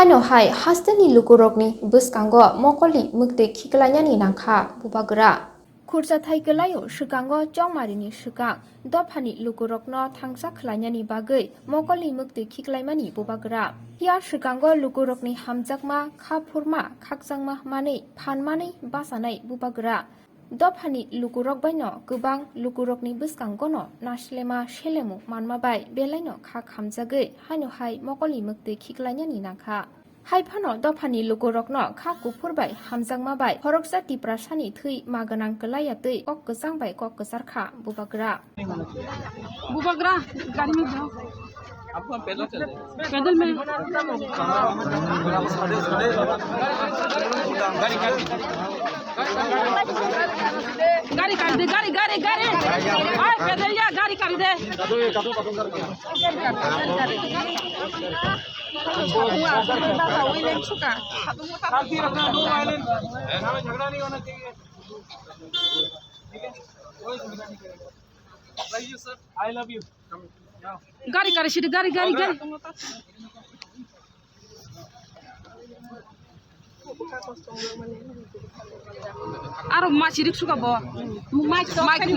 Hano hai hastani lukurokni buskango mokoli mukte khiklanyani nangkha bubagra. Kursa thai kelayo shikango chongmarini shikang dophani lukurokno thangsa khlanyani bagai mokoli mukte khiklaimani bubagra. Hia shikango lukurokni hamjakma khapurma khakjangma mani phanmani basanai bubagra. Dophani lukurok baino gubang lukurokni buskangono naslema shelemu manmabai belaino khak hamjagai hano hai mokoli mukte khiklaimani nangkha. Hai phano dophani lukurokno khak kupurbai hamjangmabai horoksa tiprasani thui maganang kelaya tui kok kesangbai kok kesarkha bubagra. बुबगरा गाड़ी में जाओ। आपको हम पैदल चल पैदल में गाड़ी कर दे गाड़ी गाड़ी गाड़ी आए पैदल या गाड़ी कर दे झगड़ा नहीं होना चाहिए ठीक है Love you, sir. I love you. गाड़ी कर सीधे गाड़ी गाड़ी गाड़ी आरो माची रिक्शा का बो माइक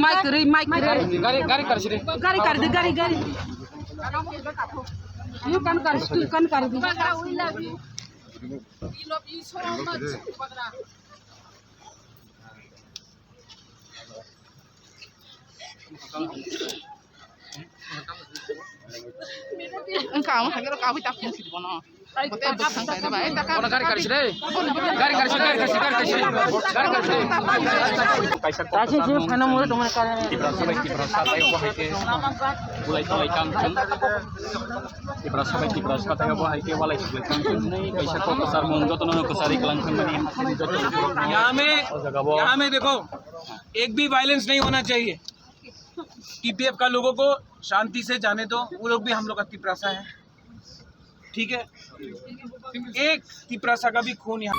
माइक रे गाड़ी कर सीधे गाड़ी कर दे गाड़ी गाड़ी यू कन कर दे We love you so much. Engkau hanya kau tak fungsi di mana. Betul betul sampai tu baik. Tak गाड़ी कर सीधे गाड़ी कर सीधे तासे जे फाना मोर तुमने कर Ibrasa baik Ibrasa tayo buhay ke walay kangkong Ibrasa baik Ibrasa tayo buhay ke walay kangkong नहीं कैसा को कसर मोंगो तो न कसरी कलंकन बनी यहाँ में देखो एक भी वायलेंस नहीं होना चाहिए। टीपीएफ का लोगों को शांति से जाने दो, वो लोग भी हम लोग का तिपरासा है, ठीक है। एक तिपरासा का भी खून यहाँ